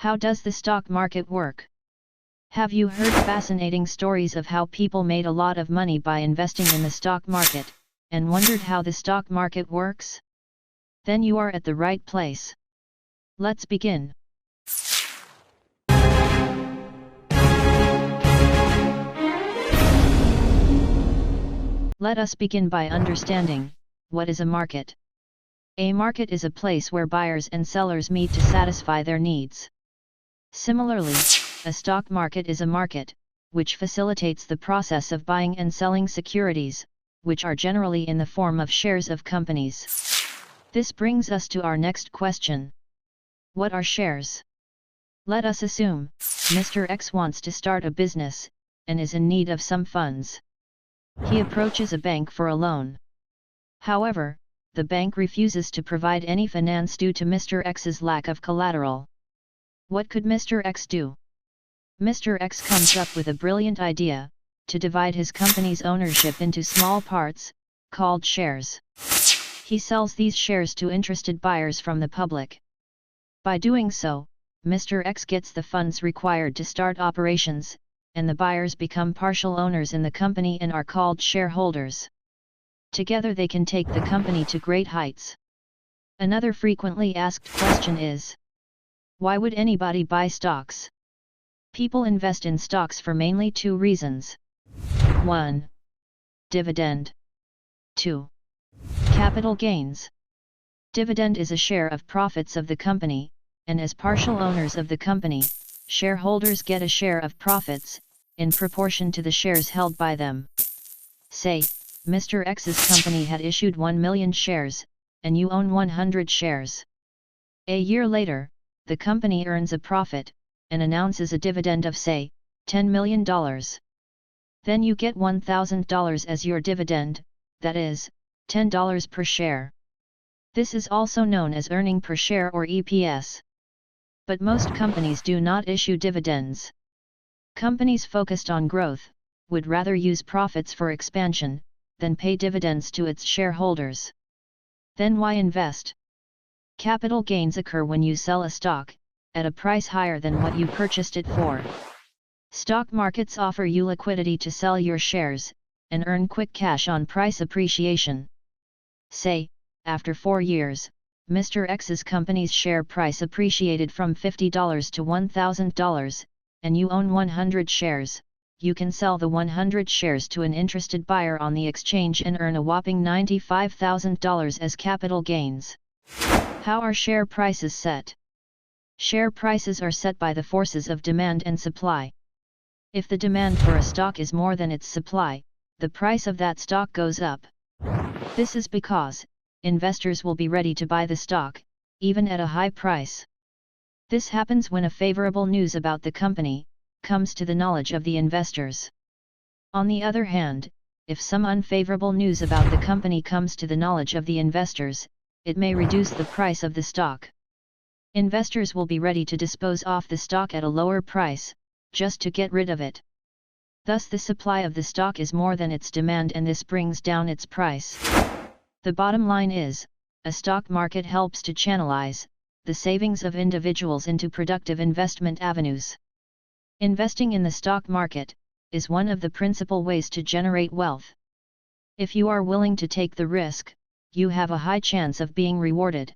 How does the stock market work? Have you heard fascinating stories of how people made a lot of money by investing in the stock market, and wondered how the stock market works? Then you are at the right place. Let's begin. Let us begin by understanding, what is a market? A market is a place where buyers and sellers meet to satisfy their needs. Similarly, a stock market is a market, which facilitates the process of buying and selling securities, which are generally in the form of shares of companies. This brings us to our next question. What are shares? Let us assume, Mr. X wants to start a business, and is in need of some funds. He approaches a bank for a loan. However, the bank refuses to provide any finance due to Mr. X's lack of collateral. What could Mr. X do? Mr. X comes up with a brilliant idea, to divide his company's ownership into small parts, called shares. He sells these shares to interested buyers from the public. By doing so, Mr. X gets the funds required to start operations, and the buyers become partial owners in the company and are called shareholders. Together they can take the company to great heights. Another frequently asked question is, why would anybody buy stocks? People invest in stocks for mainly two reasons. 1. Dividend. 2. Capital gains. Dividend is a share of profits of the company, and as partial owners of the company, shareholders get a share of profits, in proportion to the shares held by them. Say, Mr. X's company had issued 1 million shares, and you own 100 shares. A year later, the company earns a profit, and announces a dividend of say, $10 million. Then you get $1,000 as your dividend, that is, $10 per share. This is also known as earning per share or EPS. But most companies do not issue dividends. Companies focused on growth, would rather use profits for expansion, than pay dividends to its shareholders. Then why invest? Capital gains occur when you sell a stock, at a price higher than what you purchased it for. Stock markets offer you liquidity to sell your shares, and earn quick cash on price appreciation. Say, after 4 years, Mr. X's company's share price appreciated from $50 to $1,000, and you own 100 shares, you can sell the 100 shares to an interested buyer on the exchange and earn a whopping $95,000 as capital gains. How are share prices set? Share prices are set by the forces of demand and supply. If the demand for a stock is more than its supply, the price of that stock goes up. This is because, investors will be ready to buy the stock, even at a high price. This happens when a favorable news about the company comes to the knowledge of the investors. On the other hand, if some unfavorable news about the company comes to the knowledge of the investors, it may reduce the price of the stock. Investors will be ready to dispose off the stock at a lower price, just to get rid of it. Thus the supply of the stock is more than its demand, and this brings down its price. The bottom line is, a stock market helps to channelize the savings of individuals into productive investment avenues. Investing in the stock market is one of the principal ways to generate wealth. If you are willing to take the risk, you have a high chance of being rewarded.